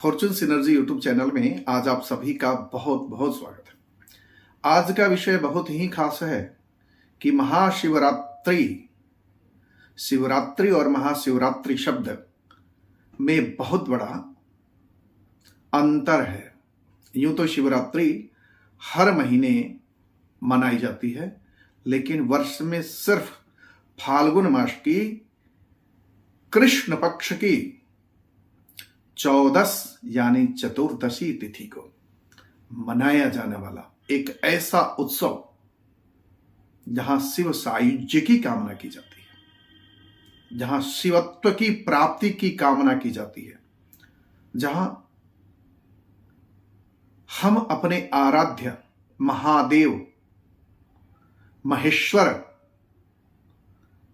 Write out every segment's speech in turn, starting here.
Fortune synergy YouTube channel में आज आप सभी का बहुत बहुत स्वागत है। आज का विषय बहुत ही खास है कि महाशिवरात्रि, शिवरात्रि और महाशिवरात्रि शब्द में बहुत बड़ा अंतर है। यूं तो शिवरात्रि हर महीने मनाई जाती है, लेकिन वर्ष में सिर्फ फाल्गुन मास की कृष्ण पक्ष की 14 यानी चतुर्दशी तिथि को मनाया जाने वाला एक ऐसा उत्सव जहां शिव सायुज्य की कामना की जाती है, जहां शिवत्व की प्राप्ति की कामना की जाती है, जहां हम अपने आराध्य महादेव महेश्वर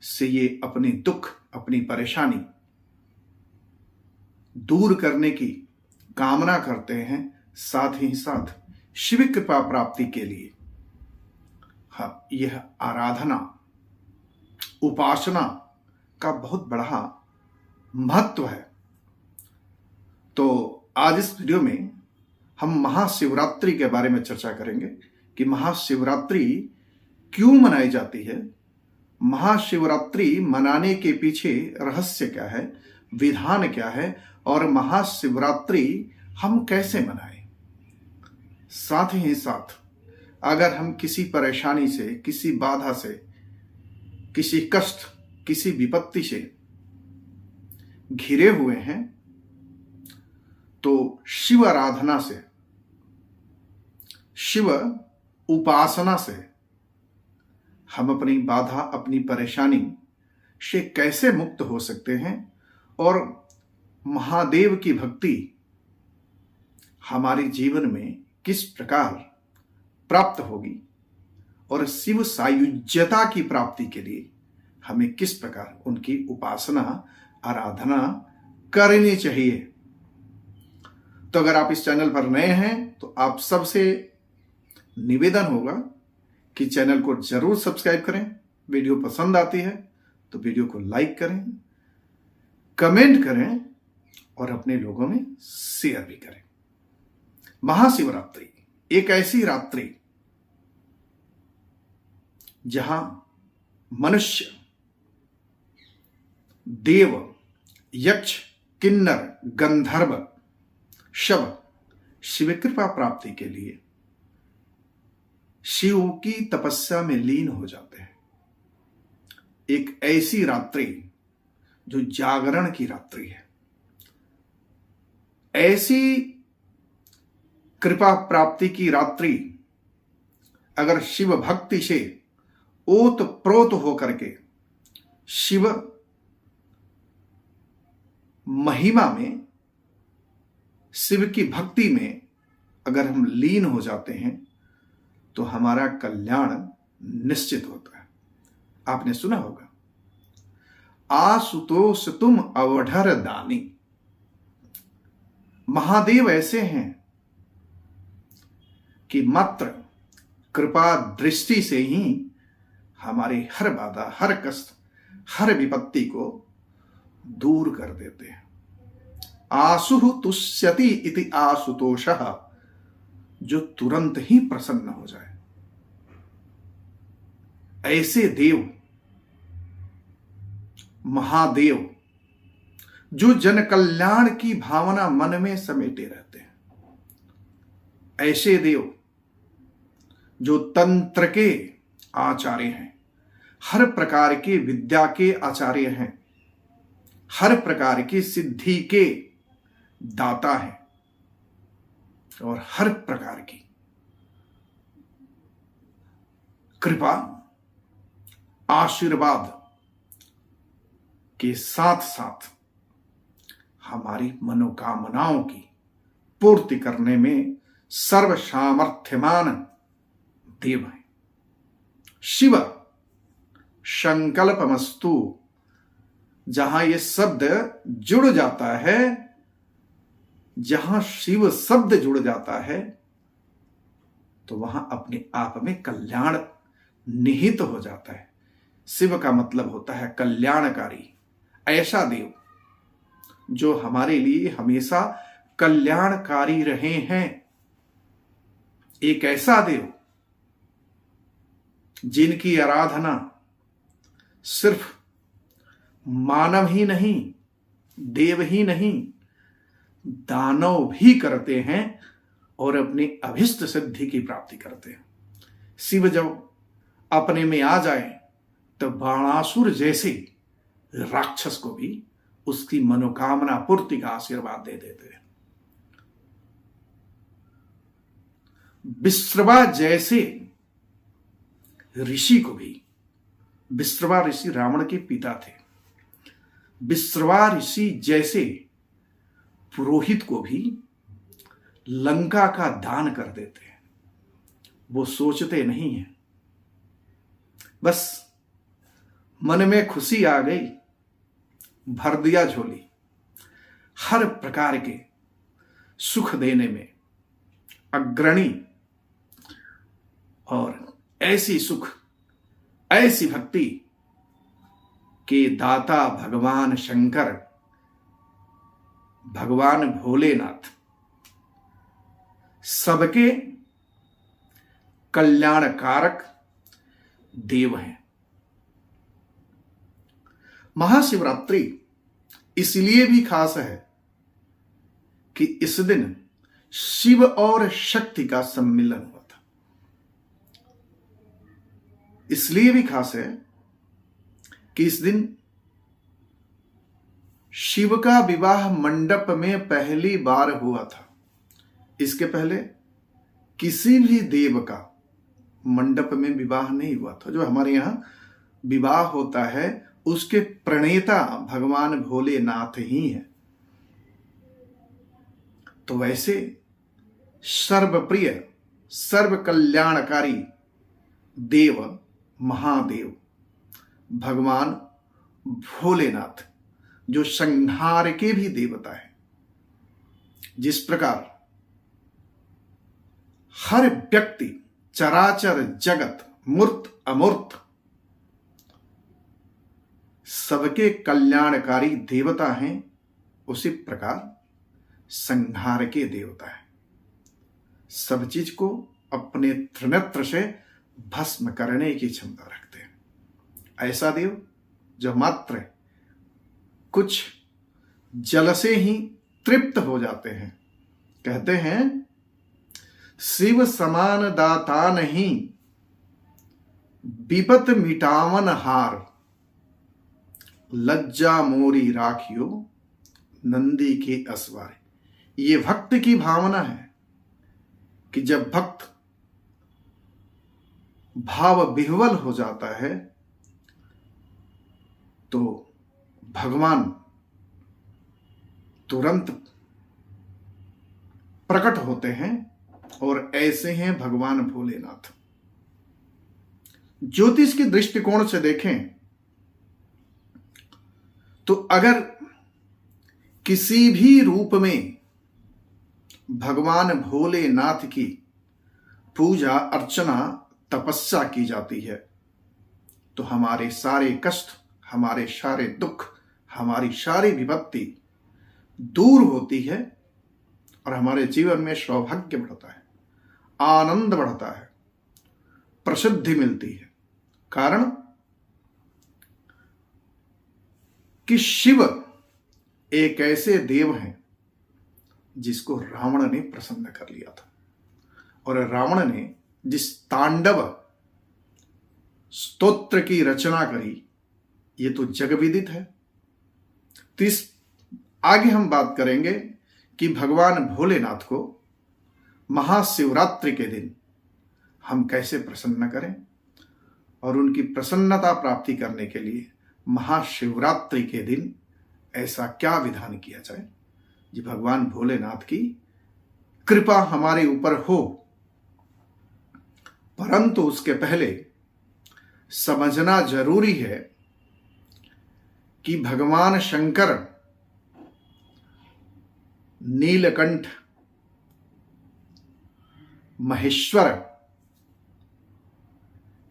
से ये अपने दुख, अपनी परेशानी दूर करने की कामना करते हैं, साथ ही साथ शिव कृपा प्राप्ति के लिए यह आराधना, उपासना का बहुत बड़ा महत्व है। तो आज इस वीडियो में हम महाशिवरात्रि के बारे में चर्चा करेंगे कि महाशिवरात्रि क्यों मनाई जाती है, महाशिवरात्रि मनाने के पीछे रहस्य क्या है, विधान क्या है और महाशिवरात्रि हम कैसे मनाएं। साथ ही साथ अगर हम किसी परेशानी से, किसी बाधा से, किसी कष्ट, किसी विपत्ति से घिरे हुए हैं तो शिव आराधना से, शिव उपासना से हम अपनी बाधा, अपनी परेशानी से कैसे मुक्त हो सकते हैं और महादेव की भक्ति हमारे जीवन में किस प्रकार प्राप्त होगी और शिव सायुज्यता की प्राप्ति के लिए हमें किस प्रकार उनकी उपासना, आराधना करनी चाहिए। तो अगर आप इस चैनल पर नए हैं तो आप सबसे निवेदन होगा कि चैनल को जरूर सब्सक्राइब करें। वीडियो पसंद आती है तो वीडियो को लाइक करें, कमेंट करें और अपने लोगों में शेयर भी करें। महाशिवरात्रि एक ऐसी रात्रि जहां मनुष्य, देव, यक्ष, किन्नर, गंधर्व, शव शिव कृपा प्राप्ति के लिए शिव की तपस्या में लीन हो जाते हैं। एक ऐसी रात्रि जो जागरण की रात्रि है। ऐसी कृपा प्राप्ति की रात्रि अगर शिव भक्ति से ओत प्रोत होकर के शिव महिमा में, शिव की भक्ति में अगर हम लीन हो जाते हैं तो हमारा कल्याण निश्चित होता है। आपने सुना होगा, आशुतोष तुम अवढर दानी। महादेव ऐसे हैं कि मात्र कृपा दृष्टि से ही हमारी हर बाधा, हर कष्ट, हर विपत्ति को दूर कर देते हैं। आशु तुष्यति इति आशुतोषः, जो तुरंत ही प्रसन्न हो जाए। ऐसे देव, महादेव जो जन कल्याण की भावना मन में समेटे रहते हैं, ऐसे देव जो तंत्र के आचार्य हैं, हर प्रकार के विद्या के आचार्य हैं, हर प्रकार की सिद्धि के दाता हैं और हर प्रकार की कृपा, आशीर्वाद के साथ साथ हमारी मनोकामनाओं की पूर्ति करने में सर्व सामर्थ्यमान देव हैं। शिव संकल्पमस्तु, जहां यह शब्द जुड़ जाता है, जहां शिव शब्द जुड़ जाता है तो वहां अपने आप में कल्याण निहित हो जाता है। शिव का मतलब होता है कल्याणकारी, ऐसा देव जो हमारे लिए हमेशा कल्याणकारी रहे हैं। एक ऐसा देव जिनकी आराधना सिर्फ मानव ही नहीं, देव ही नहीं, दानव भी करते हैं और अपनी अभिष्ट सिद्धि की प्राप्ति करते हैं। शिव जब अपने में आ जाए तो बाणासुर जैसे राक्षस को भी उसकी मनोकामना पूर्ति का आशीर्वाद दे देते हैं। विश्रवा जैसे ऋषि को भी, विश्रवा ऋषि रावण के पिता थे, विश्रवा ऋषि जैसे पुरोहित को भी लंका का दान कर देते हैं। वो सोचते नहीं हैं, बस मन में खुशी आ गई, भर दिया झोली। हर प्रकार के सुख देने में अग्रणी और ऐसी सुख, ऐसी भक्ति के दाता भगवान शंकर, भगवान भोलेनाथ सबके कल्याणकारक देव हैं। महाशिवरात्रि इसलिए भी खास है कि इस दिन शिव और शक्ति का सम्मिलन हुआ था। इसलिए भी खास है कि इस दिन शिव का विवाह मंडप में पहली बार हुआ था। इसके पहले किसी भी देव का मंडप में विवाह नहीं हुआ था। जो हमारे यहां विवाह होता है उसके प्रणेता भगवान भोलेनाथ ही हैं। तो वैसे सर्वप्रिय, सर्व कल्याणकारी देव, महादेव भगवान भोलेनाथ, जो संहार के भी देवता है। जिस प्रकार हर व्यक्ति, चराचर जगत, मूर्त अमूर्त सबके कल्याणकारी देवता हैं, उसी प्रकार संहार के देवता है। सब चीज को अपने त्रिनेत्र से भस्म करने की क्षमता रखते हैं। ऐसा देव जो मात्र कुछ जल से ही तृप्त हो जाते हैं। कहते हैं शिव समान दाता नहीं, विपत मिटावन हार, लज्जा मोरी राखियो नंदी के असवारे। ये भक्त की भावना है कि जब भक्त भाव विह्वल हो जाता है तो भगवान तुरंत प्रकट होते हैं, और ऐसे हैं भगवान भोलेनाथ। ज्योतिष के दृष्टिकोण से देखें तो अगर किसी भी रूप में भगवान भोलेनाथ की पूजा अर्चना तपस्या की जाती है तो हमारे सारे कष्ट, हमारे सारे दुख, हमारी सारी विपत्ति दूर होती है और हमारे जीवन में सौभाग्य बढ़ता है, आनंद बढ़ता है, प्रसिद्धि मिलती है। कारण कि शिव एक ऐसे देव हैं जिसको रावण ने प्रसन्न कर लिया था, और रावण ने जिस तांडव स्तोत्र की रचना करी ये तो जग विदित है। तो इस आगे हम बात करेंगे कि भगवान भोलेनाथ को महाशिवरात्रि के दिन हम कैसे प्रसन्न करें, और उनकी प्रसन्नता प्राप्ति करने के लिए महाशिवरात्रि के दिन ऐसा क्या विधान किया जाए जी भगवान भोलेनाथ की कृपा हमारे ऊपर हो। परंतु उसके पहले समझना जरूरी है कि भगवान शंकर नीलकंठ महेश्वर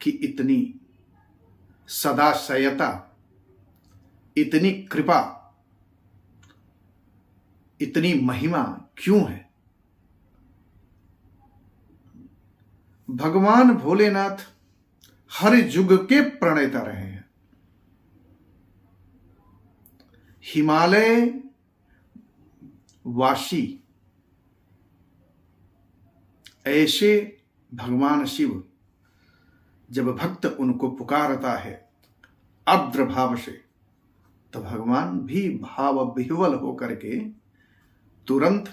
की इतनी सदाशयता, इतनी कृपा इतनी महिमा क्यों है? भगवान भोलेनाथ हर युग के प्रणेता रहे हैं। हिमालय वासी ऐसे भगवान शिव, जब भक्त उनको पुकारता है आर्द्र भाव से, तो भगवान भी भाव विह्वल होकर के तुरंत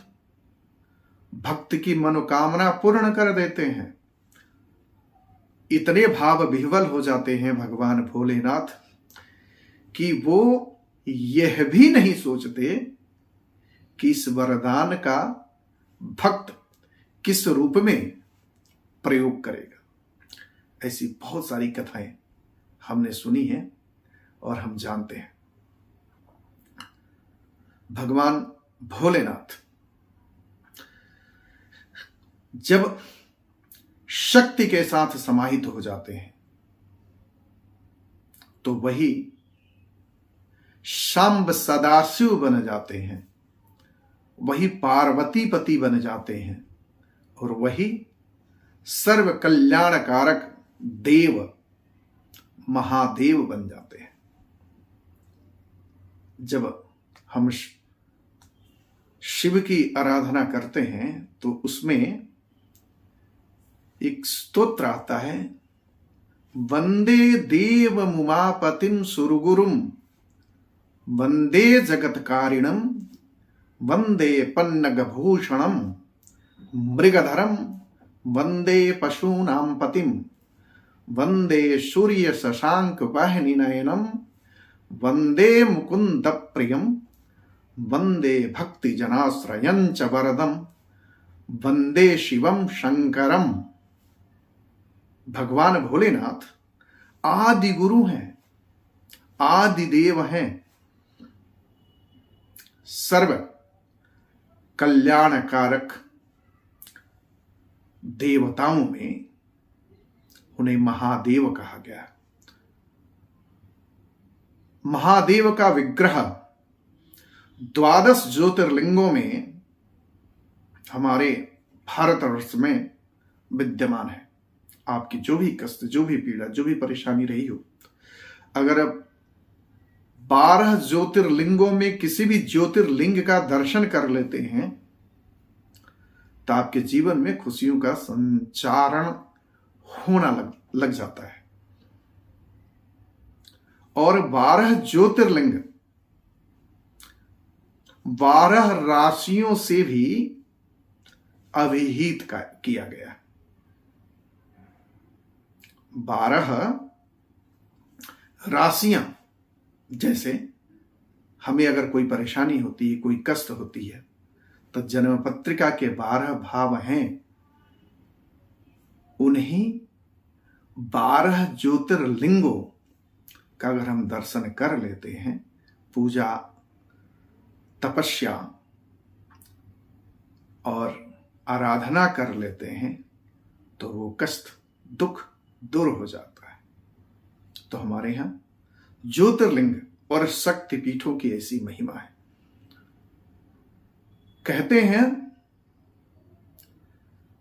भक्त की मनोकामना पूर्ण कर देते हैं। इतने भाव विह्वल हो जाते हैं भगवान भोलेनाथ कि वो यह भी नहीं सोचते कि इस वरदान का भक्त किस रूप में प्रयोग करेगा। ऐसी बहुत सारी कथाएं हमने सुनी हैं और हम जानते हैं। भगवान भोलेनाथ जब शक्ति के साथ समाहित हो जाते हैं तो वही शांब सदाशिव बन जाते हैं, वही पार्वती पति बन जाते हैं और वही सर्व कल्याणकारक देव महादेव बन जाते हैं। जब हम शिव की आराधना करते हैं तो उसमें एक स्तोत्र आता है, वंदे देव मुमापतिम सुरगुरुम वंदे जगत्कारिणम वंदे पन्नगभूषणम मृगधरम वंदे पशूनां पतिम वंदे सूर्य शशांक वाहिनी नयनम वंदे मुकुंद प्रियम वंदे भक्ति जनाश्रयंच वरदम वंदे शिवम शंकरम। भगवान भोलेनाथ आदि गुरु हैं, आदि देव हैं, सर्व कल्याणकारक देवताओं में उन्हें महादेव कहा गया। महादेव का विग्रह 12 ज्योतिर्लिंगों में हमारे भारतवर्ष में विद्यमान है। आपकी जो भी कष्ट, जो भी पीड़ा, जो भी परेशानी रही हो, अगर अब 12 ज्योतिर्लिंगों में किसी भी ज्योतिर्लिंग का दर्शन कर लेते हैं तो आपके जीवन में खुशियों का संचारण होना लग जाता है। और 12 ज्योतिर्लिंग 12 राशियों से भी अभिहित किया गया। 12 राशियां, जैसे हमें अगर कोई परेशानी होती है, कोई कष्ट होती है, तो जन्म पत्रिका के 12 भाव हैं, उन्हीं 12 ज्योतिर्लिंगों का अगर हम दर्शन कर लेते हैं, पूजा तपस्या और आराधना कर लेते हैं, तो वो कष्ट दुख दूर हो जाता है। तो हमारे यहां ज्योतिर्लिंग और शक्तिपीठों की ऐसी महिमा है। कहते हैं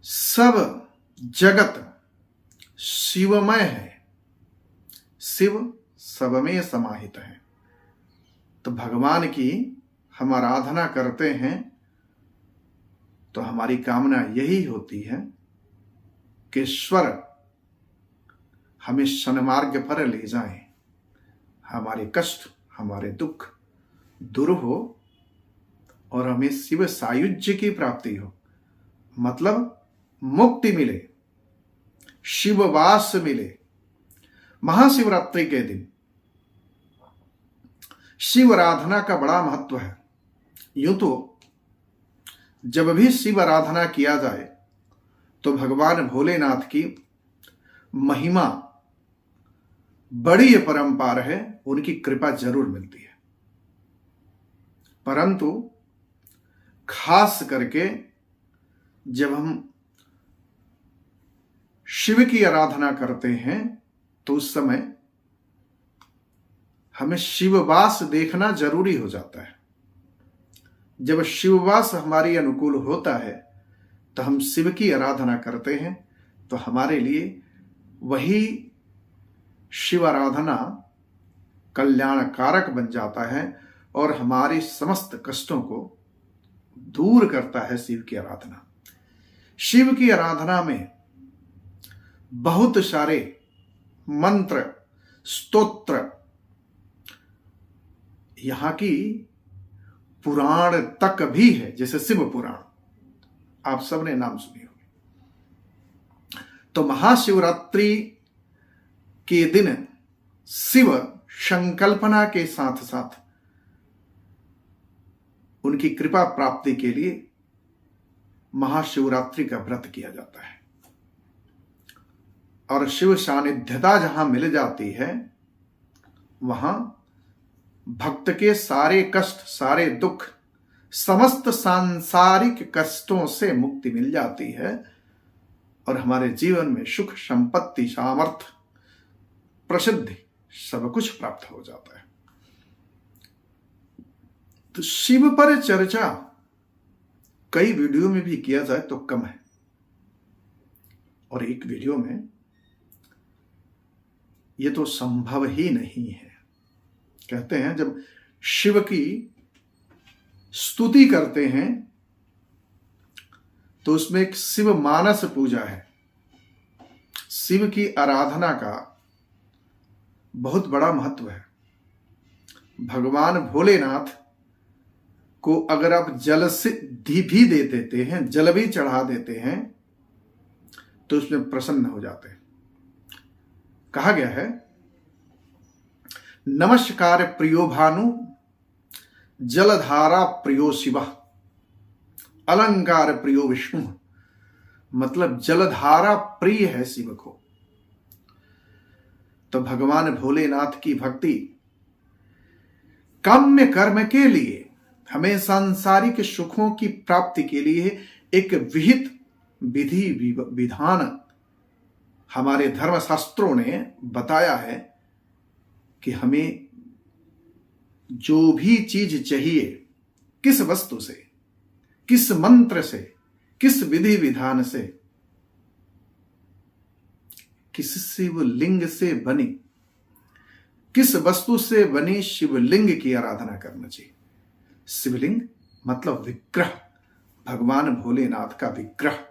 सब जगत शिवमय है, शिव सब में समाहित है। तो भगवान की हम आराधना करते हैं तो हमारी कामना यही होती है कि ईश्वर हमें सन्मार्ग पर ले जाएं, हमारे कष्ट, हमारे दुख दूर हो और हमें शिव सायुज्य की प्राप्ति हो, मतलब मुक्ति मिले, शिववास मिले। महाशिवरात्रि के दिन शिव आराधना का बड़ा महत्व है। यूं तो जब भी शिव आराधना किया जाए तो भगवान भोलेनाथ की महिमा बड़ी परंपार है, उनकी कृपा जरूर मिलती है। परंतु खास करके जब हम शिव की आराधना करते हैं तो उस समय हमें शिववास देखना जरूरी हो जाता है। जब शिववास हमारी अनुकूल होता है तो हम शिव की आराधना करते हैं, तो हमारे लिए वही शिव आराधना कल्याणकारक बन जाता है और हमारे समस्त कष्टों को दूर करता है शिव की आराधना। शिव की आराधना में बहुत सारे मंत्र, स्तोत्र, यहां की पुराण तक भी है, जैसे शिव पुराण आप सबने नाम सुने होंगे। तो महाशिवरात्रि के दिन शिव संकल्पना के साथ साथ उनकी कृपा प्राप्ति के लिए महाशिवरात्रि का व्रत किया जाता है। और शिव सानिध्यता जहां मिल जाती है, वहां भक्त के सारे कष्ट, सारे दुख, समस्त सांसारिक कष्टों से मुक्ति मिल जाती है और हमारे जीवन में सुख, संपत्ति, सामर्थ्य, प्रसिद्धि सब कुछ प्राप्त हो जाता है। तो शिव पर चर्चा कई वीडियो में भी किया जाए तो कम है, और एक वीडियो में ये तो संभव ही नहीं है। कहते हैं जब शिव की स्तुति करते हैं तो उसमें एक शिव मानस पूजा है। शिव की आराधना का बहुत बड़ा महत्व है। भगवान भोलेनाथ को अगर आप जल से भी दे देते हैं, जल भी चढ़ा देते हैं, तो उसमें प्रसन्न हो जाते हैं। कहा गया है, नमस्कार प्रियो भानु, जलधारा प्रियो शिव, अलंकार प्रियो विष्णु। मतलब जलधारा प्रिय है शिव को। तो भगवान भोलेनाथ की भक्ति काम्य कर्म के लिए, हमें सांसारिक सुखों की प्राप्ति के लिए एक विहित विधि विधान हमारे धर्मशास्त्रों ने बताया है कि हमें जो भी चीज चाहिए, किस वस्तु से, किस मंत्र से, किस विधि विधान से, किस शिवलिंग से बनी, किस वस्तु से बनी शिवलिंग की आराधना करना चाहिए। शिवलिंग मतलब विग्रह, भगवान भोलेनाथ का विग्रह।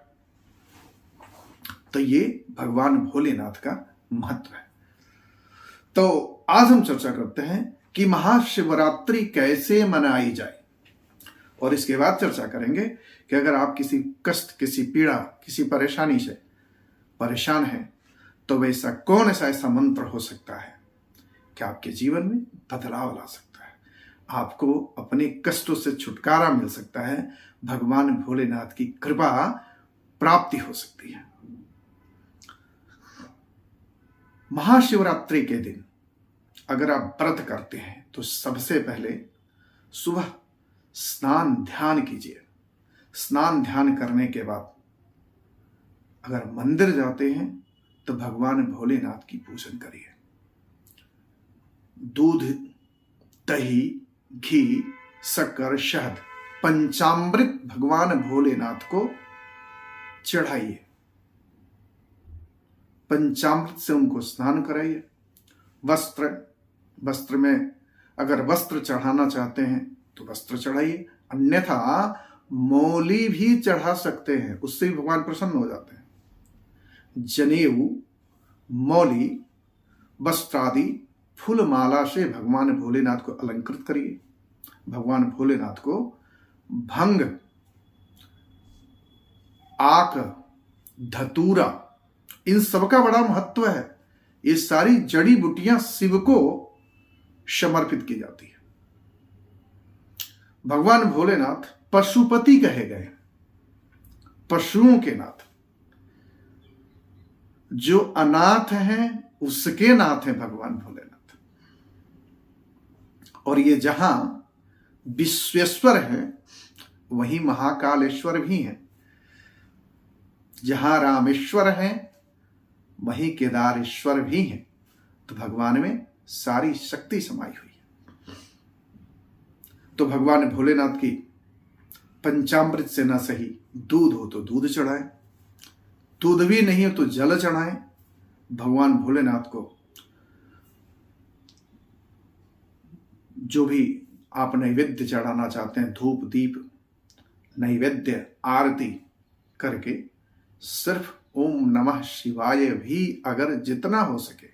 तो ये भगवान भोलेनाथ का महत्व है। तो आज हम चर्चा करते हैं कि महाशिवरात्रि कैसे मनाई जाए, और इसके बाद चर्चा करेंगे कि अगर आप किसी कष्ट, किसी पीड़ा, किसी परेशानी से परेशान हैं, तो वैसा कौन सा ऐसा मंत्र हो सकता है कि आपके जीवन में बदलाव ला सकता है, आपको अपने कष्टों से छुटकारा मिल सकता है, भगवान भोलेनाथ की कृपा प्राप्ति हो सकती है। महाशिवरात्रि के दिन अगर आप व्रत करते हैं तो सबसे पहले सुबह स्नान ध्यान कीजिए। स्नान ध्यान करने के बाद अगर मंदिर जाते हैं तो भगवान भोलेनाथ की पूजन करिए। दूध, दही, घी, शक्कर, शहद, पंचामृत भगवान भोलेनाथ को चढ़ाइए। पंचामृत से उनको स्नान कराइए। वस्त्र में अगर वस्त्र चढ़ाना चाहते हैं तो वस्त्र चढ़ाइए, अन्यथा मौली भी चढ़ा सकते हैं, उससे भी भगवान प्रसन्न हो जाते हैं। जनेऊ, मौली, वस्त्र आदि फूल माला से भगवान भोलेनाथ को अलंकृत करिए। भगवान भोलेनाथ को भंग, आक, धतूरा, इन सबका बड़ा महत्व है। ये सारी जड़ी बूटियां शिव को समर्पित की जाती है। भगवान भोलेनाथ पशुपति कहे गए, पशुओं के नाथ। जो अनाथ हैं उसके नाथ हैं भगवान भोलेनाथ। और ये जहां विश्वेश्वर है वहीं महाकालेश्वर भी हैं। जहां रामेश्वर है वहीं केदारेश्वर भी हैं। तो भगवान में सारी शक्ति समाई हुई है। तो भगवान भोलेनाथ की पंचामृत से न सही दूध हो तो दूध चढ़ाएं, दूध भी नहीं हो तो जल चढ़ाएं। भगवान भोलेनाथ को जो भी आप नैवेद्य चढ़ाना चाहते हैं, धूप दीप नैवेद्य आरती करके सिर्फ ओम नमः शिवाय भी अगर जितना हो सके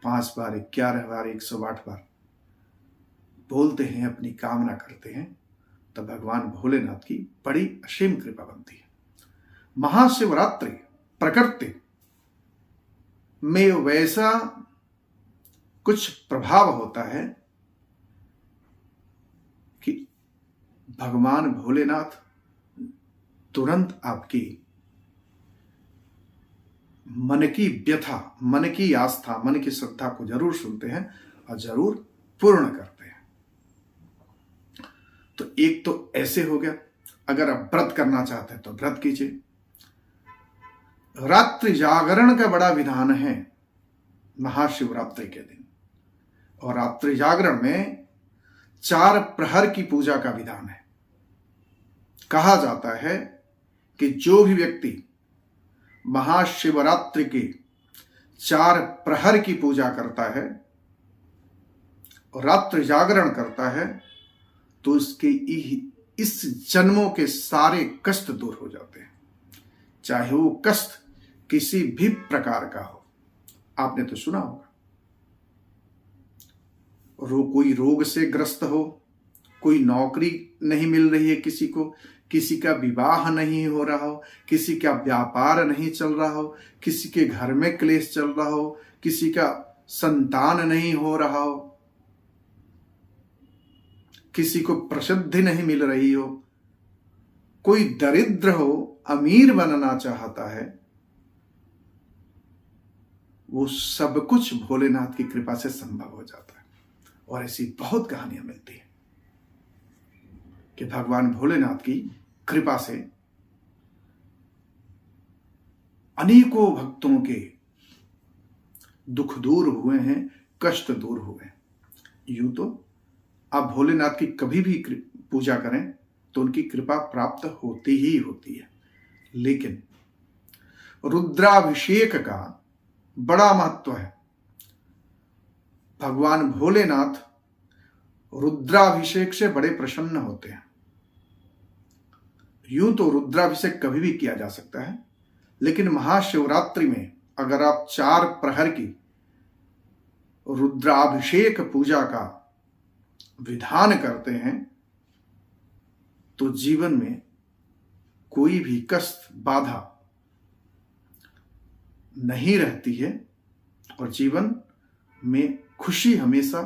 5 बार 11 बार 108 बार बोलते हैं, अपनी कामना करते हैं, तो भगवान भोलेनाथ की बड़ी असीम कृपा बनती है। महाशिवरात्रि प्रकृति में वैसा कुछ प्रभाव होता है कि भगवान भोलेनाथ तुरंत आपकी मन की व्यथा, मन की आस्था, मन की श्रद्धा को जरूर सुनते हैं और जरूर पूर्ण करते हैं। तो एक तो ऐसे हो गया, अगर आप व्रत करना चाहते हैं तो व्रत कीजिए। रात्रि जागरण का बड़ा विधान है महाशिवरात्रि के दिन, और रात्रि जागरण में 4 प्रहर की पूजा का विधान है। कहा जाता है कि जो भी व्यक्ति महाशिवरात्रि के 4 प्रहर की पूजा करता है और रात्रि जागरण करता है तो उसके इस जन्मों के सारे कष्ट दूर हो जाते हैं, चाहे वो कष्ट किसी भी प्रकार का हो। आपने तो सुना होगा, कोई रोग से ग्रस्त हो, कोई नौकरी नहीं मिल रही है किसी को, किसी का विवाह नहीं हो रहा हो, किसी का व्यापार नहीं चल रहा हो, किसी के घर में क्लेश चल रहा हो, किसी का संतान नहीं हो रहा हो, किसी को प्रसिद्धि नहीं मिल रही हो, कोई दरिद्र हो, अमीर बनना चाहता है, वो सब कुछ भोलेनाथ की कृपा से संभव हो जाता है। और ऐसी बहुत कहानियां मिलती हैं कि भगवान भोलेनाथ की कृपा से अनेकों भक्तों के दुख दूर हुए हैं, कष्ट दूर हुए हैं। यूं तो आप भोलेनाथ की कभी भी पूजा करें तो उनकी कृपा प्राप्त होती ही होती है, लेकिन रुद्राभिषेक का बड़ा महत्व है। भगवान भोलेनाथ रुद्राभिषेक से बड़े प्रसन्न होते हैं। यूं तो रुद्राभिषेक कभी भी किया जा सकता है, लेकिन महाशिवरात्रि में अगर आप 4 प्रहर की रुद्राभिषेक पूजा का विधान करते हैं तो जीवन में कोई भी कष्ट बाधा नहीं रहती है और जीवन में खुशी हमेशा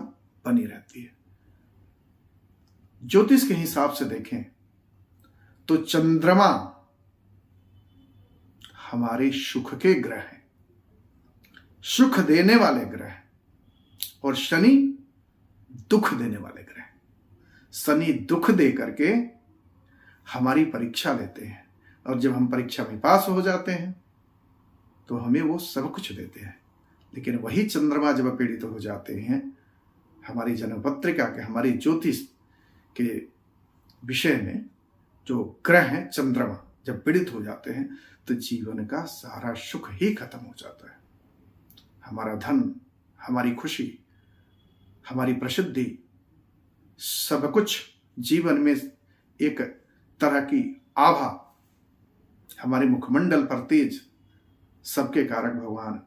बनी रहती है। ज्योतिष के हिसाब से देखें तो चंद्रमा हमारे सुख के ग्रह हैं, सुख देने वाले ग्रह हैं, और शनि दुख देने वाले ग्रह हैं। शनि दुख दे करके हमारी परीक्षा लेते हैं, और जब हम परीक्षा में पास हो जाते हैं तो हमें वो सब कुछ देते हैं। लेकिन वही चंद्रमा जब पीड़ित हो जाते हैं, हमारी जन्म पत्रिका के, हमारी ज्योतिष के विषय में जो ग्रह हैं चंद्रमा जब पीड़ित हो जाते हैं तो जीवन का सारा सुख ही खत्म हो जाता है। हमारा धन, हमारी खुशी, हमारी प्रसिद्धि, सब कुछ जीवन में एक तरह की आभा, हमारे मुखमंडल पर तेज, सबके कारक भगवान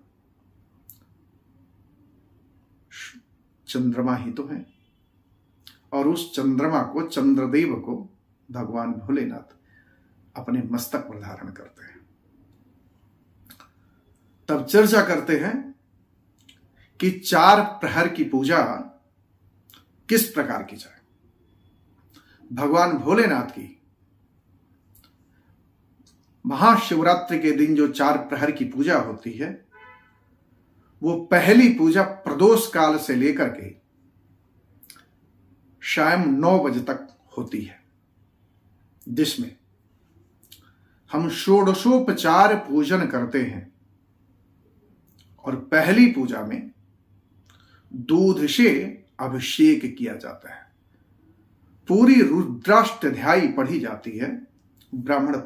चंद्रमा ही तो है। और उस चंद्रमा को, चंद्रदेव को भगवान भोलेनाथ अपने मस्तक पर धारण करते हैं। तब चर्चा करते हैं कि 4 प्रहर की पूजा किस प्रकार की जाए। भगवान भोलेनाथ की महाशिवरात्रि के दिन जो 4 प्रहर की पूजा होती है, वो पहली पूजा प्रदोष काल से लेकर के शाम 9 बजे तक होती है, जिसमें हम षोडशोपचार पूजन करते हैं। और पहली पूजा में दूध से अभिषेक किया जाता है। पूरी रुद्राष्टध्यायी पढ़ी जाती है, ब्राह्मण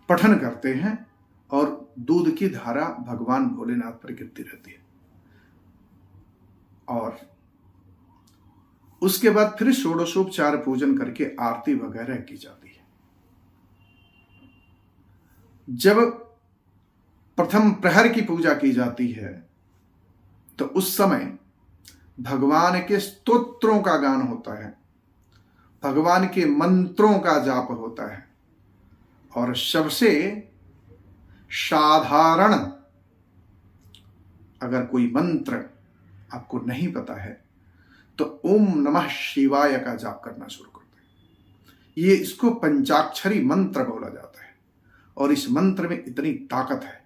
पठन करते हैं और दूध की धारा भगवान भोलेनाथ पर गिरती रहती है। और उसके बाद फिर षोडशोपचार पूजन करके आरती वगैरह की जाती है। जब प्रथम प्रहर की पूजा की जाती है तो उस समय भगवान के स्तोत्रों का गान होता है, भगवान के मंत्रों का जाप होता है। और सबसे साधारण अगर कोई मंत्र आपको नहीं पता है तो ओम नमः शिवाय का जाप करना शुरू करते हैं। ये इसको पंचाक्षरी मंत्र बोला जाता है और इस मंत्र में इतनी ताकत है,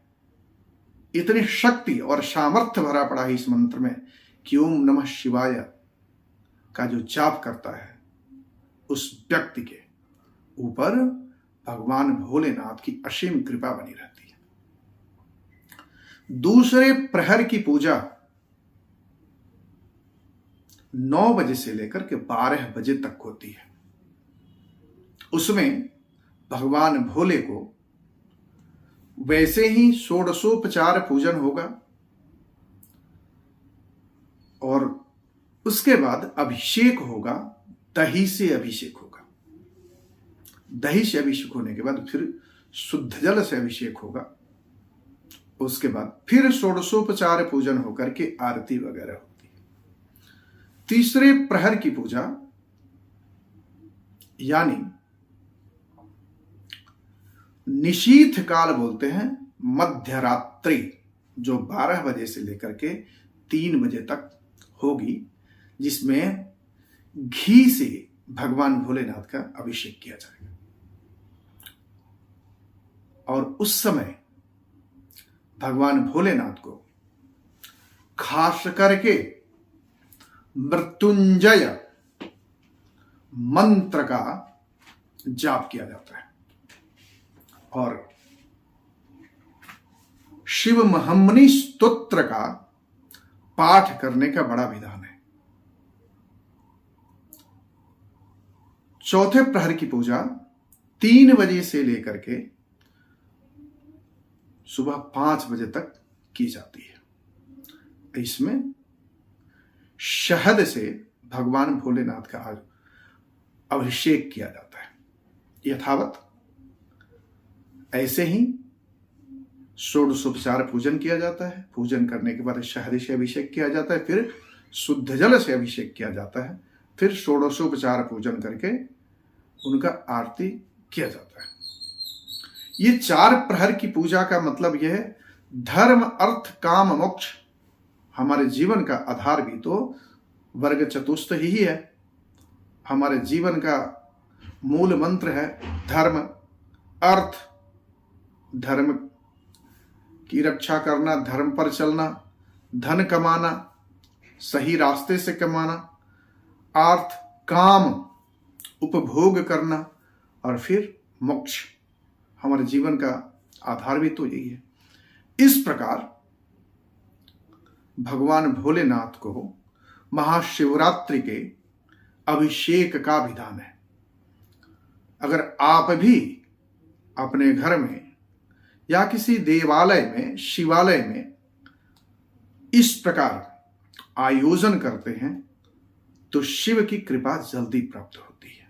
इतनी शक्ति और सामर्थ्य भरा पड़ा है इस मंत्र में कि ओम नमः शिवाय का जो जाप करता है उस व्यक्ति के ऊपर भगवान भोलेनाथ की असीम कृपा बनी रहती है। दूसरे प्रहर की पूजा 9 बजे से लेकर के 12 बजे तक होती है। उसमें भगवान भोले को वैसे ही षोडशोपचार पूजन होगा और उसके बाद अभिषेक होगा, दही से अभिषेक होगा। दही से अभिषेक होने के बाद फिर शुद्ध जल से अभिषेक होगा। उसके बाद फिर षोडशोपचार पूजन होकर के आरती वगैरह होती है। तीसरे प्रहर की पूजा यानी निशीथ काल बोलते हैं, मध्यरात्रि, जो 12 बजे से लेकर के 3 बजे तक होगी, जिसमें घी से भगवान भोलेनाथ का अभिषेक किया जाएगा। और उस समय भगवान भोलेनाथ को खास करके मृत्युंजय मंत्र का जाप किया जाता है और शिव महमनी स्तोत्र का पाठ करने का बड़ा विधान है। चौथे प्रहर की पूजा 3 बजे से लेकर के सुबह 5 बजे तक की जाती है। इसमें शहद से भगवान भोलेनाथ का अभिषेक किया जाता है। यथावत ऐसे ही षोडशोपचार पूजन किया जाता है। पूजन करने के बाद शहद से अभिषेक किया जाता है, फिर शुद्ध जल से अभिषेक किया जाता है, फिर षोडशोपचार पूजन करके उनका आरती किया जाता है। ये 4 प्रहर की पूजा का मतलब यह है, धर्म अर्थ काम मोक्ष, हमारे जीवन का आधार भी तो वर्ग चतुष्ट ही है। हमारे जीवन का मूल मंत्र है धर्म अर्थ, धर्म की रक्षा करना, धर्म पर चलना, धन कमाना, सही रास्ते से कमाना, अर्थ काम उपभोग करना, और फिर मोक्ष, हमारे जीवन का आधार भी तो यही है। इस प्रकार भगवान भोलेनाथ को महाशिवरात्रि के अभिषेक का विधान है। अगर आप भी अपने घर में या किसी देवालय में, शिवालय में इस प्रकार आयोजन करते हैं तो शिव की कृपा जल्दी प्राप्त होती है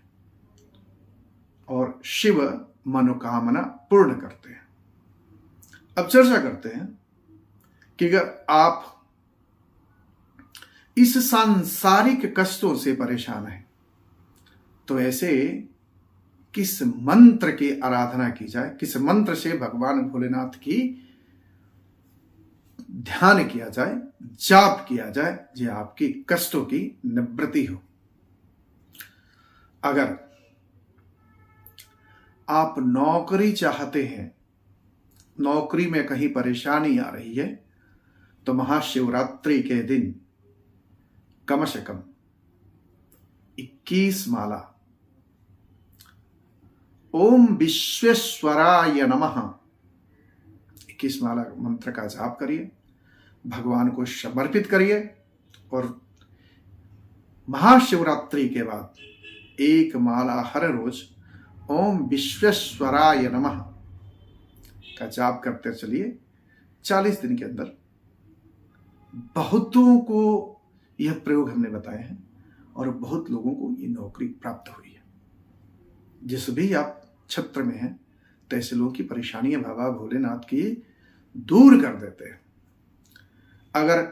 और शिव मनोकामना पूर्ण करते हैं। अब चर्चा करते हैं कि अगर आप इस सांसारिक कष्टों से परेशान हैं तो ऐसे किस मंत्र की आराधना की जाए, किस मंत्र से भगवान भोलेनाथ की ध्यान किया जाए, जाप किया जाए, जो आपकी कष्टों की निवृत्ति हो। अगर आप नौकरी चाहते हैं, नौकरी में कहीं परेशानी आ रही है, तो महाशिवरात्रि के दिन कम से कम 21 माला ओम विश्वेश्वराय नमः 21 माला मंत्र का जाप करिए, भगवान को समर्पित करिए और महाशिवरात्रि के बाद एक माला हर रोज ओम विश्वेश्वराय नमः का जाप करते चलिए। 40 दिन के अंदर बहुतों को यह प्रयोग हमने बताए हैं और बहुत लोगों को ये नौकरी प्राप्त हुई है। जिस भी आप क्षेत्र में हैं, तो ऐसे लोगों की परेशानियां बाबा भोलेनाथ की दूर कर देते हैं। अगर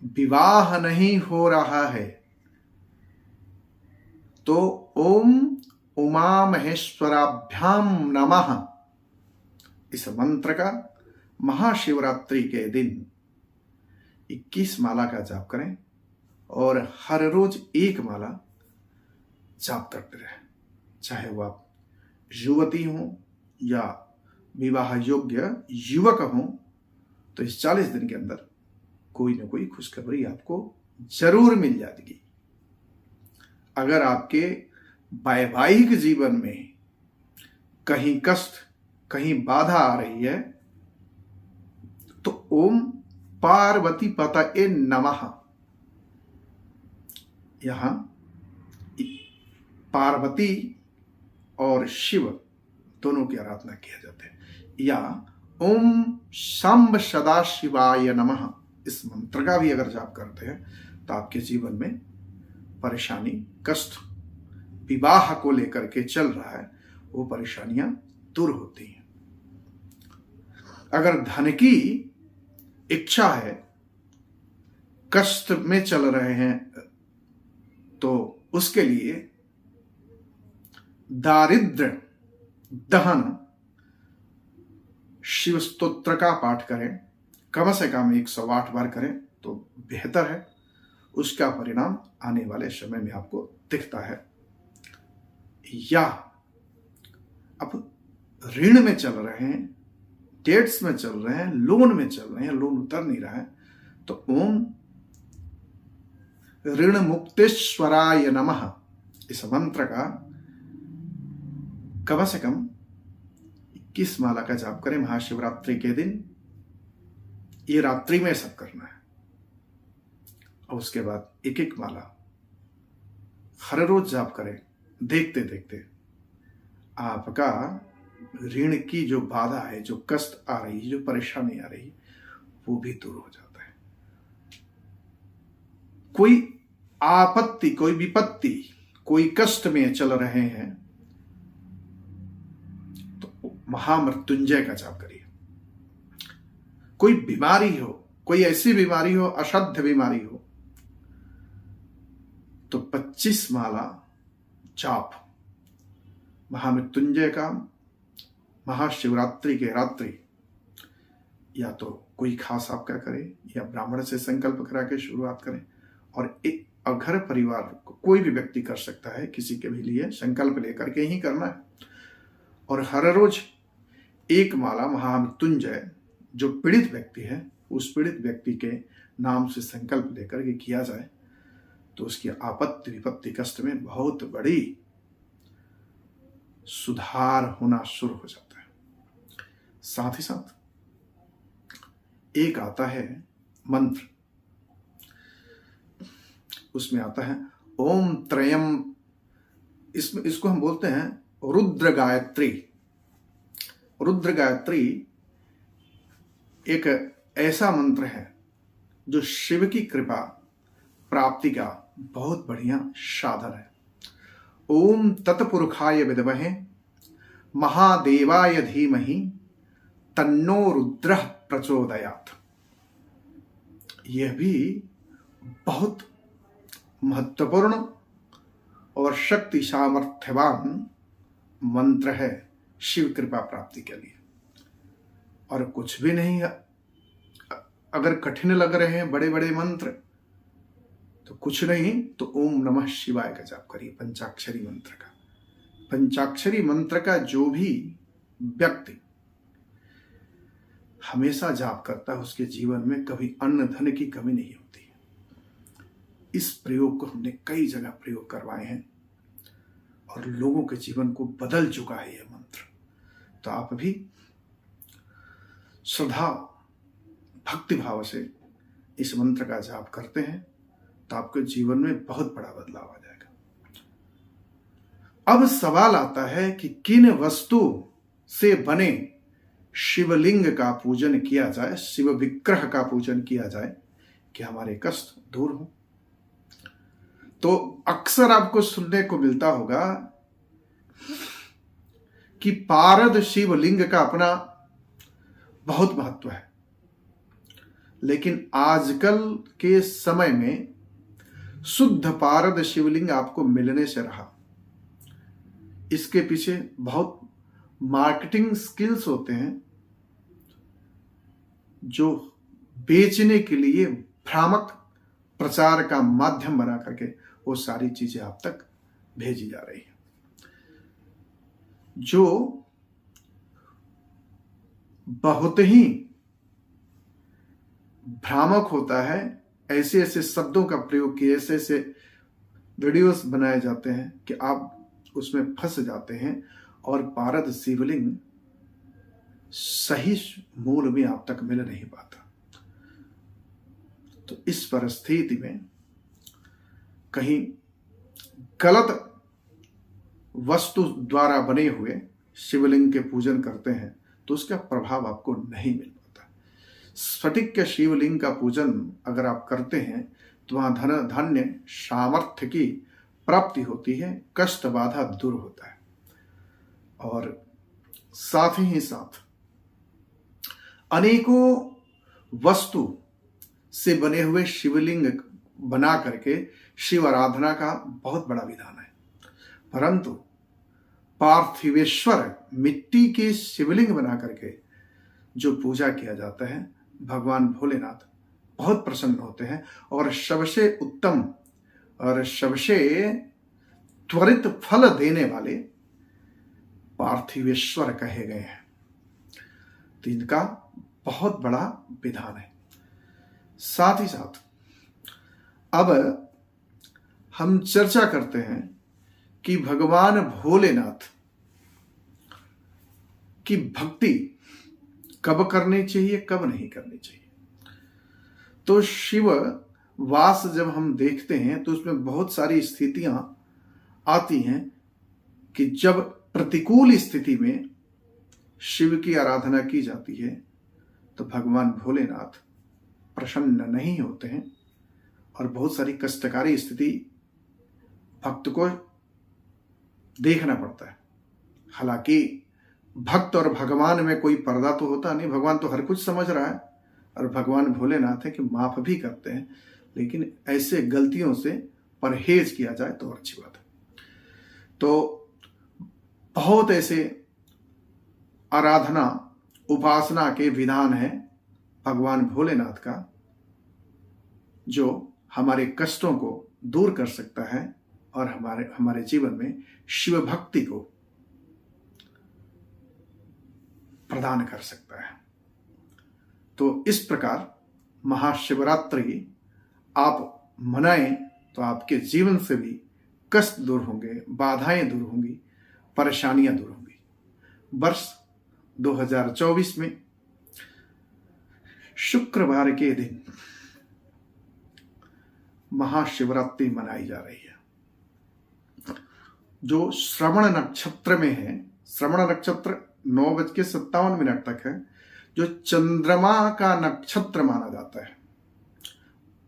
विवाह नहीं हो रहा है तो ओम उमा महेश्वराभ्याम नमः इस मंत्र का महाशिवरात्रि के दिन 21 माला का जाप करें और हर रोज एक माला जाप करते रहें। चाहे वो आप युवती हो या विवाह योग्य युवक हो, तो इस 40 दिन के अंदर कोई ना कोई खुशखबरी आपको जरूर मिल जाएगी। अगर आपके वैवाहिक जीवन में कहीं कष्ट, कहीं बाधा आ रही है, तो ओम पार्वती पतये नमः, यहां पार्वती और शिव दोनों की आराधना किया जाता है। या ओम शंभ सदाशिवाय नमः इस मंत्र का भी अगर जाप करते हैं तो आपके जीवन में परेशानी, कष्ट, विवाह को लेकर के चल रहा है, वो परेशानियां दूर होती हैं। अगर धन की इच्छा है, कष्ट में चल रहे हैं, तो उसके लिए दारिद्र दहन शिव स्तोत्र का पाठ करें, कम से कम 108 बार करें तो बेहतर है। उसका परिणाम आने वाले समय में आपको दिखता है। या अब ऋण में चल रहे हैं, डेट्स में चल रहे हैं, लोन में चल रहे हैं, लोन उतर नहीं रहा है, तो ओम ऋण मुक्तेश्वराय नमः इस मंत्र का कम से कम 21 माला का जाप करें महाशिवरात्रि के दिन। ये रात्रि में सब करना है और उसके बाद एक एक माला हर रोज जाप करें। देखते देखते आपका ऋण की जो बाधा है, जो कष्ट आ रही है, जो परेशानी आ रही है, वो भी दूर हो जाता है। कोई आपत्ति, कोई विपत्ति, कोई कष्ट में चल रहे हैं तो महामृत्युंजय का जाप करिए। कोई बीमारी हो, कोई ऐसी बीमारी हो, असाध्य बीमारी हो, तो 25 माला जाप महामृत्युंजय का महाशिवरात्रि के रात्रि या तो कोई खास आपका करे या ब्राह्मण से संकल्प करा के शुरुआत करें। और एक घर परिवार को कोई भी व्यक्ति कर सकता है, किसी के भी लिए संकल्प लेकर के ही करना है। और हर रोज एक माला महामृत्युंजय जो पीड़ित व्यक्ति है, उस पीड़ित व्यक्ति के नाम से संकल्प लेकर के किया जाए तो उसकी आपत्ति, विपत्ति, कष्ट में बहुत बड़ी सुधार होना शुरू हो जाता है। साथ ही साथ एक आता है मंत्र, उसमें आता है ओम त्रयम, इसको हम बोलते हैं रुद्र गायत्री। रुद्र गायत्री एक ऐसा मंत्र है जो शिव की कृपा प्राप्ति का बहुत बढ़िया साधन है। ओम तत्पुरुषाय विद्महे महादेवाय धीमहि तन्नो रुद्रः प्रचोदयात्। यह भी बहुत महत्वपूर्ण और शक्ति सामर्थ्यवान मंत्र है शिव कृपा प्राप्ति के लिए। और कुछ भी नहीं, अगर कठिन लग रहे हैं बड़े बड़े मंत्र, तो कुछ नहीं तो ओम नमः शिवाय का जाप करिए, पंचाक्षरी मंत्र का। पंचाक्षरी मंत्र का जो भी व्यक्ति हमेशा जाप करता है, उसके जीवन में कभी अन्न धन की कमी नहीं होती है। इस प्रयोग को हमने कई जगह प्रयोग करवाए हैं और लोगों के जीवन को बदल चुका है यह मंत्र। तो आप भी श्रद्धा, भक्ति भाव से इस मंत्र का जाप करते हैं तो आपके जीवन में बहुत बड़ा बदलाव आ जाएगा। अब सवाल आता है कि किन वस्तु से बने शिवलिंग का पूजन किया जाए, शिव विग्रह का पूजन किया जाए कि हमारे कष्ट दूर हो। तो अक्सर आपको सुनने को मिलता होगा कि पारद शिवलिंग का अपना बहुत महत्व है, लेकिन आजकल के समय में शुद्ध पारद शिवलिंग आपको मिलने से रहा। इसके पीछे बहुत मार्केटिंग स्किल्स होते हैं जो बेचने के लिए भ्रामक प्रचार का माध्यम बना करके वो सारी चीजें आप तक भेजी जा रही है, जो बहुत ही भ्रामक होता है। ऐसे ऐसे शब्दों का प्रयोग किए, ऐसे ऐसे वीडियोस बनाए जाते हैं कि आप उसमें फंस जाते हैं और पारद शिवलिंग सही मूल में आप तक मिल नहीं पाता। तो इस परिस्थिति में कहीं गलत वस्तु द्वारा बने हुए शिवलिंग के पूजन करते हैं तो उसका प्रभाव आपको नहीं मिल पाता। स्फटिक के शिवलिंग का पूजन अगर आप करते हैं तो वहां धन धान्य सामर्थ्य की प्राप्ति होती है, कष्ट बाधा दूर होता है। और साथ ही साथ अनेकों वस्तु से बने हुए शिवलिंग बना करके शिव आराधना का बहुत बड़ा विधान है, परंतु पार्थिवेश्वर मिट्टी के शिवलिंग बना करके जो पूजा किया जाता है, भगवान भोलेनाथ बहुत प्रसन्न होते हैं और सबसे उत्तम और सबसे त्वरित फल देने वाले पार्थिवेश्वर कहे गए हैं। तो इनका बहुत बड़ा विधान है। साथ ही साथ अब हम चर्चा करते हैं कि भगवान भोलेनाथ की भक्ति कब करनी चाहिए, कब नहीं करनी चाहिए। तो शिव वास जब हम देखते हैं तो उसमें बहुत सारी स्थितियां आती हैं कि जब प्रतिकूल स्थिति में शिव की आराधना की जाती है तो भगवान भोलेनाथ प्रसन्न नहीं होते हैं और बहुत सारी कष्टकारी स्थिति भक्त को देखना पड़ता है। हालांकि भक्त और भगवान में कोई पर्दा तो होता नहीं, भगवान तो हर कुछ समझ रहा है और भगवान भोलेनाथ है कि माफ भी करते हैं, लेकिन ऐसे गलतियों से परहेज किया जाए तो अच्छी बात है। तो बहुत ऐसे आराधना उपासना के विधान है भगवान भोलेनाथ का जो हमारे कष्टों को दूर कर सकता है और हमारे जीवन में शिव भक्ति को प्रदान कर सकता है। तो इस प्रकार महाशिवरात्रि आप मनाएं तो आपके जीवन से भी कष्ट दूर होंगे, बाधाएं दूर होंगी, परेशानियां दूर होंगी। वर्ष 2024 में शुक्रवार के दिन महाशिवरात्रि मनाई जा रही है जो श्रवण नक्षत्र में है। श्रवण नक्षत्र 9:57 तक है जो चंद्रमा का नक्षत्र माना जाता है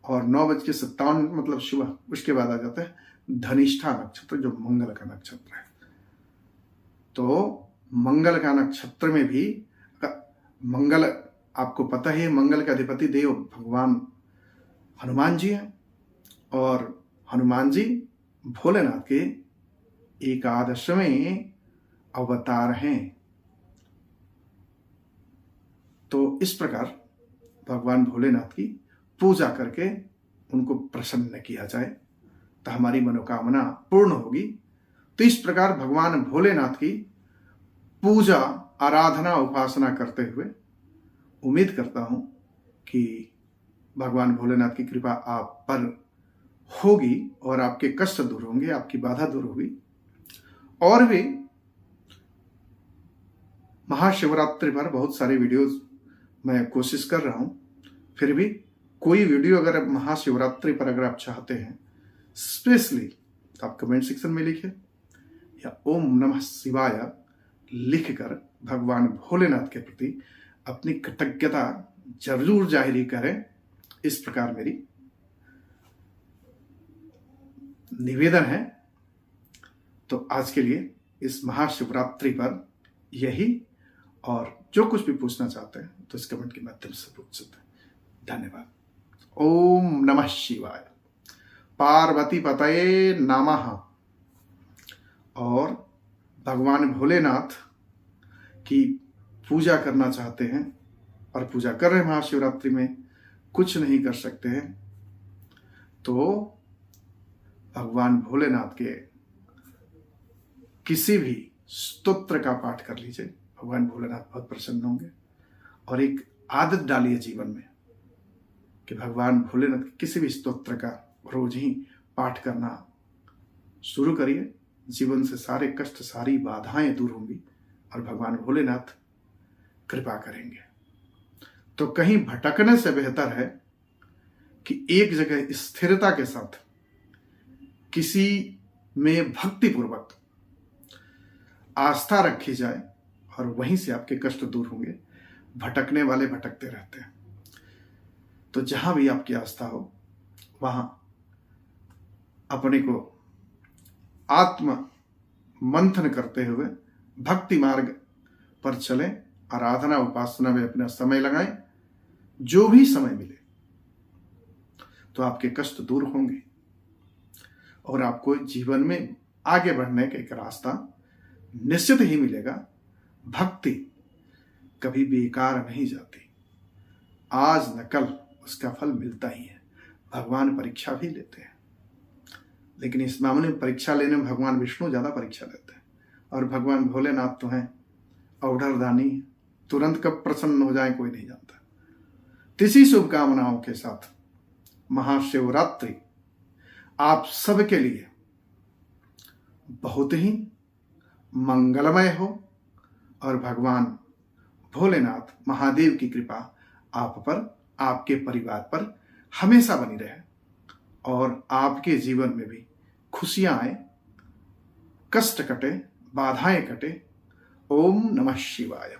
और 9:57 मतलब सुबह, उसके बाद आ जाता है धनिष्ठा नक्षत्र जो मंगल का नक्षत्र है। तो मंगल का नक्षत्र में भी मंगल, आपको पता है मंगल का अधिपति देव भगवान हनुमान जी हैं और हनुमान जी भोलेनाथ के 11वें अवतार हैं। तो इस प्रकार भगवान भोलेनाथ की पूजा करके उनको प्रसन्न किया जाए तो हमारी मनोकामना पूर्ण होगी। तो इस प्रकार भगवान भोलेनाथ की पूजा आराधना उपासना करते हुए उम्मीद करता हूं कि भगवान भोलेनाथ की कृपा आप पर होगी और आपके कष्ट दूर होंगे, आपकी बाधा दूर होगी। और भी महाशिवरात्रि पर बहुत सारे वीडियोस मैं कोशिश कर रहा हूं, फिर भी कोई वीडियो अगर महाशिवरात्रि पर अगर आप चाहते हैं स्पेशली, तो आप कमेंट सेक्शन में लिखें या ओम नमः शिवाय लिखकर भगवान भोलेनाथ के प्रति अपनी कृतज्ञता जरूर जाहिर करें। इस प्रकार मेरी निवेदन है। तो आज के लिए इस महाशिवरात्रि पर यही, और जो कुछ भी पूछना चाहते हैं तो इस कमेंट के माध्यम से पूछ सकते हैं। धन्यवाद। ओम नमः शिवाय। पार्वती पतये नमः। और भगवान भोलेनाथ की पूजा करना चाहते हैं और पूजा कर रहे हैं महाशिवरात्रि में, कुछ नहीं कर सकते हैं, तो भगवान भोलेनाथ के किसी भी स्तोत्र का पाठ कर लीजिए। भगवान भोलेनाथ बहुत प्रसन्न होंगे। और एक आदत डालिए जीवन में कि भगवान भोलेनाथ के किसी भी स्तोत्र का रोज ही पाठ करना शुरू करिए। जीवन से सारे कष्ट, सारी बाधाएं दूर होंगी और भगवान भोलेनाथ कृपा करेंगे। तो कहीं भटकने से बेहतर है कि एक जगह स्थिरता के साथ किसी में भक्तिपूर्वक आस्था रखी जाए और वहीं से आपके कष्ट दूर होंगे। भटकने वाले भटकते रहते हैं। तो जहां भी आपकी आस्था हो वहां अपने को आत्म मंथन करते हुए भक्ति मार्ग पर चलें, आराधना उपासना में अपना समय लगाएं। जो भी समय मिले तो आपके कष्ट दूर होंगे और आपको जीवन में आगे बढ़ने का एक रास्ता निश्चित ही मिलेगा। भक्ति कभी बेकार नहीं जाती, आज न कल उसका फल मिलता ही है। भगवान परीक्षा भी लेते हैं, लेकिन इस मामले में परीक्षा लेने में भगवान विष्णु ज्यादा परीक्षा लेते हैं और भगवान भोलेनाथ तो हैं औढ़रदानी, तुरंत कब प्रसन्न हो जाए कोई नहीं जानता। इसी शुभकामनाओं के साथ महाशिवरात्रि आप सबके लिए बहुत ही मंगलमय हो और भगवान भोलेनाथ महादेव की कृपा आप पर, आपके परिवार पर हमेशा बनी रहे और आपके जीवन में भी खुशियां आए, कष्ट कटे, बाधाएं कटे। ओम नमः शिवाय।